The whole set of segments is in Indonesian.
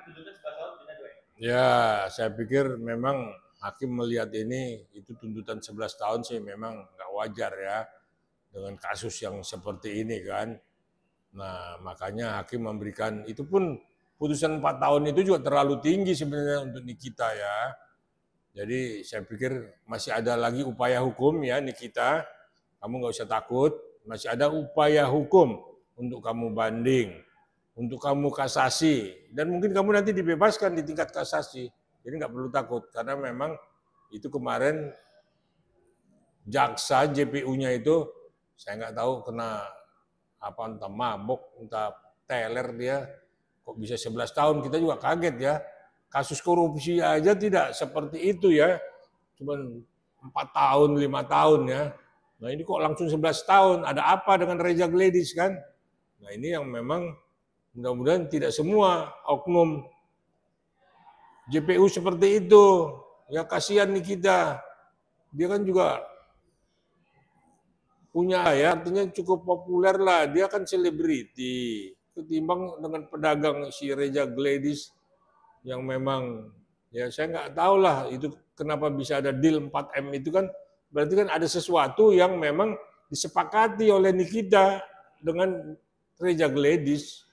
tuntutan 11 tahun denda 2 M. Ya, saya pikir memang hakim melihat ini itu tuntutan 11 tahun sih memang nggak wajar ya dengan kasus yang seperti ini kan. Nah, makanya hakim memberikan itu pun putusan 4 tahun itu juga terlalu tinggi sebenarnya untuk Nikita ya. Jadi saya pikir masih ada lagi upaya hukum ya Nikita. Kamu nggak usah takut, masih ada upaya hukum untuk kamu banding, untuk kamu kasasi, dan mungkin kamu nanti dibebaskan di tingkat kasasi. Jadi nggak perlu takut, karena memang itu kemarin jaksa JPU-nya itu, saya nggak tahu kena apa, entah mabok, entah teler dia, kok bisa 11 tahun, kita juga kaget ya. Kasus korupsi aja tidak seperti itu ya, cuma 4 tahun, 5 tahun ya. Nah ini kok langsung 11 tahun, ada apa dengan Reza Gledis kan? Nah ini yang memang mudah-mudahan tidak semua oknum JPU seperti itu. Ya kasihan nih kita. Dia kan juga punya ya, artinya cukup populer lah. Dia kan selebriti. Ketimbang dengan pedagang si Reza Gledis yang memang ya saya nggak tahu lah itu kenapa bisa ada deal 4M itu kan berarti kan ada sesuatu yang memang disepakati oleh Nikita dengan Reza Gledis.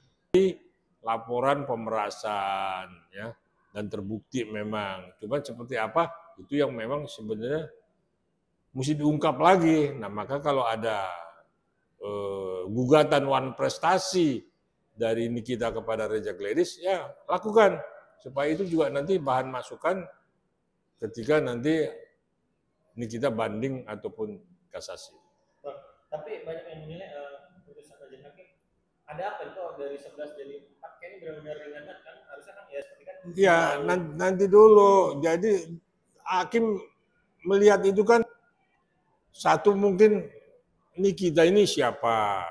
Laporan pemerasan ya dan terbukti memang. Cuma seperti apa itu yang memang sebenarnya mesti diungkap lagi. Nah, maka kalau ada gugatan wan prestasi dari Nikita kepada Reza Gledis ya lakukan supaya itu juga nanti bahan masukan ketika nanti Nikita banding ataupun kasasi. Tapi banyak yang menilai putusan majelis hakim ada apa itu dari 11 jadi 4 kayaknya benar-benar ringan banget kan, harusnya kan ya seperti kan ya nanti dulu. Jadi hakim melihat itu kan satu mungkin Nikita ini siapa,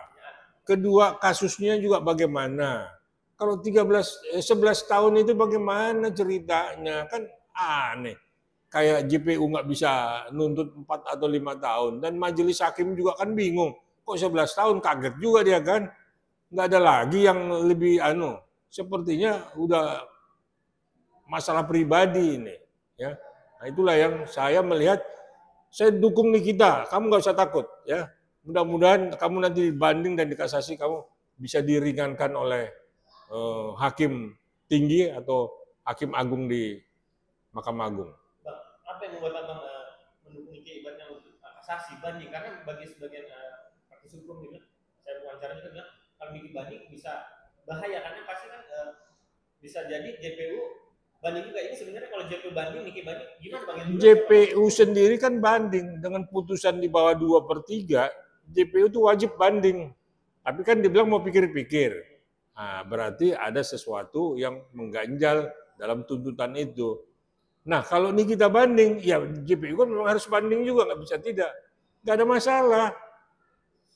kedua kasusnya juga bagaimana. Kalau 11 tahun itu bagaimana ceritanya, kan aneh. Kayak JPU nggak bisa nuntut 4 atau 5 tahun. Dan majelis hakim juga kan bingung. Kok 11 tahun, kaget juga dia kan. Nggak ada lagi yang lebih sepertinya udah masalah pribadi ini. Ya. Nah itulah yang saya melihat, saya dukung Nikita, kamu nggak usah takut. Ya. Mudah-mudahan kamu nanti dibanding dan dikasasi, kamu bisa diringankan oleh hakim tinggi atau hakim agung di Mahkamah Agung. Bang, apa yang membuat abang mendukung ibaratnya untuk kasasi banding? Karena bagi sebagian praktisi hukum gitu, saya wawancara juga bilang kalau bikin banding bisa bahaya karena pasti kan bisa jadi JPU banding juga. Ini sebenarnya kalau JPU banding, Niki banding, gimana bang? JPU sendiri kan banding dengan putusan di bawah 2/3, JPU itu wajib banding. Tapi kan dibilang mau pikir-pikir. Nah, berarti ada sesuatu yang mengganjal dalam tuntutan itu. Nah, kalau ini kita banding, ya JPU kan memang harus banding juga, nggak bisa tidak. Nggak ada masalah.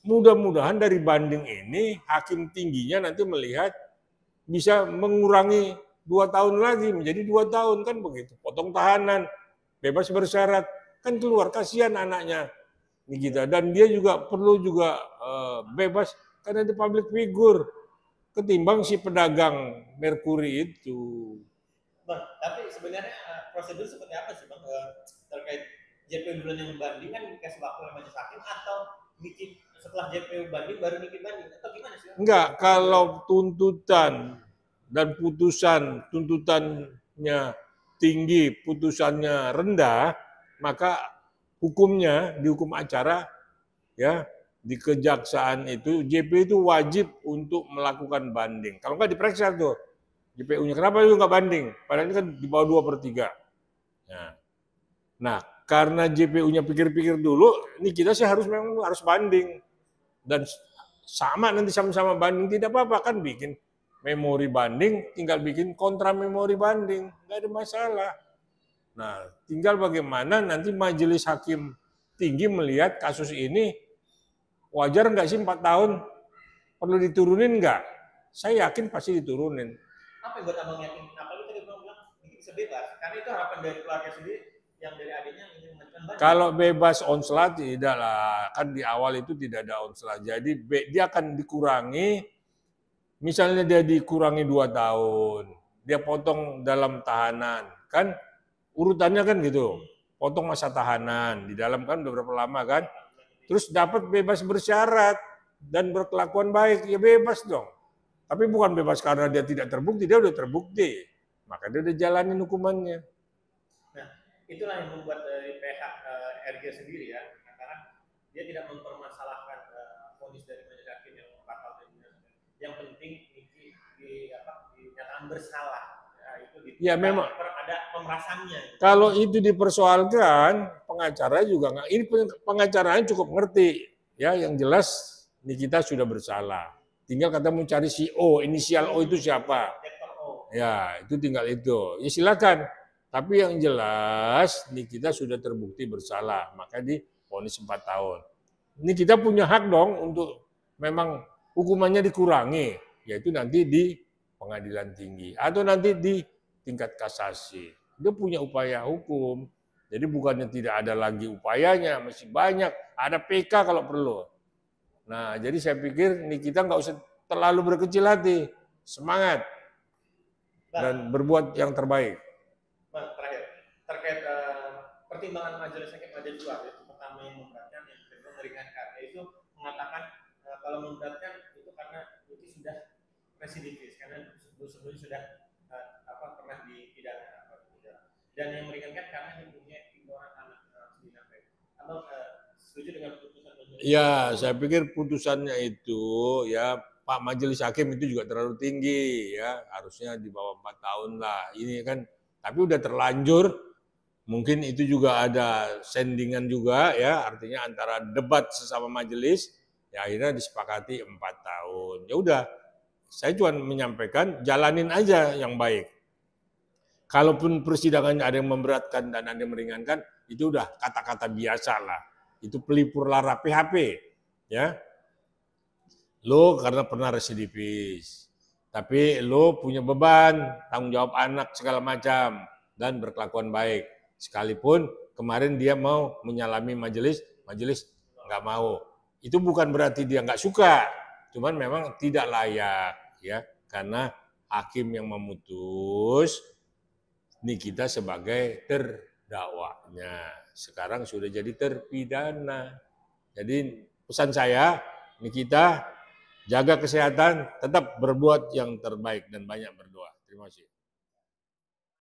Mudah-mudahan dari banding ini, hakim tingginya nanti melihat bisa mengurangi 2 tahun lagi menjadi 2 tahun, kan begitu. Potong tahanan, bebas bersyarat, kan keluar, kasihan anaknya Nikita. Dan dia juga perlu juga bebas karena dia public figure. Ketimbang si pedagang Merkuri itu. Bang, tapi sebenarnya prosedur seperti apa sih bang terkait JPU duluan yang banding kan dikasih waktu oleh majelis hakim atau bikin setelah JPU banding baru bikin banding atau gimana sih? Enggak, kalau tuntutan dan putusan tuntutannya tinggi, putusannya rendah, maka hukumnya di hukum acara ya di kejaksaan itu JPU itu wajib untuk melakukan banding. Kalau nggak diperiksa tuh JPU-nya, kenapa itu nggak banding? Padahal ini kan di bawah 2/3. Nah, karena JPU-nya pikir-pikir dulu, ini kita sih memang harus banding. Dan sama nanti sama-sama banding, tidak apa-apa kan bikin memori banding, tinggal bikin kontra memori banding, nggak ada masalah. Nah, tinggal bagaimana nanti majelis hakim tinggi melihat kasus ini wajar nggak sih 4 tahun? Perlu diturunin nggak? Saya yakin pasti diturunin. Apa yang buat abang yakin? Apalagi tadi abang bilang bisa bebas, karena itu harapan dari keluarga sendiri yang dari adiknya ingin mengajukan banding. Kalau bebas onslat tidak lah, kan di awal itu tidak ada onslat. Jadi dia akan dikurangi, misalnya dia dikurangi 2 tahun, dia potong dalam tahanan. Kan urutannya kan gitu. Potong masa tahanan, di dalam kan udah berapa lama kan. Terus dapat bebas bersyarat dan berkelakuan baik, ya bebas dong. Tapi bukan bebas karena dia tidak terbukti, dia udah terbukti. Maka dia udah jalanin hukumannya. Nah, itulah yang membuat dari pihak RG sendiri ya, karena dia tidak mempermasalahkan vonis dari majelis hakim yang batal dan yang penting dinyatakan bersalah. Ya, itu ya memang ada pemerasannya. Kalau itu dipersoalkan, pengacara juga nggak. Ini pengacaranya cukup ngerti, ya. Yang jelas Nikita sudah bersalah. Tinggal kata mau cari si O, inisial O itu siapa? Ya, itu tinggal itu. Ya silakan. Tapi yang jelas Nikita sudah terbukti bersalah, maka divonis 4 tahun. Nikita punya hak dong untuk memang hukumannya dikurangi, yaitu nanti di pengadilan tinggi atau nanti di tingkat kasasi. Dia punya upaya hukum. Jadi bukannya tidak ada lagi upayanya, masih banyak. Ada PK kalau perlu. Nah, jadi saya pikir Nikita nggak usah terlalu berkecil hati. Semangat. Dan berbuat yang terbaik. Bang, terakhir. Terkait pertimbangan majelis hakim ada dua. Yang pertama yang memberatkan, yang kedua meringankan. Yaitu mengatakan kalau memberatkan itu karena itu sudah residivis. Karena sebelumnya sudah pernah dipidana. Dan yang meringankan karena mempunyai orang anak Abang setuju dengan putusan majelis? Ya, saya pikir putusannya itu ya Pak Majelis Hakim itu juga terlalu tinggi ya, harusnya di bawah 4 tahun lah. Ini kan tapi udah terlanjur, mungkin itu juga ada sendingan juga ya, artinya antara debat sesama majelis ya akhirnya disepakati 4 tahun. Ya udah, saya cuma menyampaikan jalanin aja yang baik. Kalaupun persidangannya ada yang memberatkan dan ada yang meringankan, itu udah kata-kata biasa lah. Itu pelipur lara PHP, ya. Lo karena pernah residivis, tapi lo punya beban, tanggung jawab anak segala macam, dan berkelakuan baik. Sekalipun kemarin dia mau menyalami majelis nggak mau. Itu bukan berarti dia nggak suka, cuman memang tidak layak, ya, karena hakim yang memutus Nikita sebagai terdakwanya. Sekarang sudah jadi terpidana. Jadi pesan saya, Nikita jaga kesehatan, tetap berbuat yang terbaik dan banyak berdoa. Terima kasih.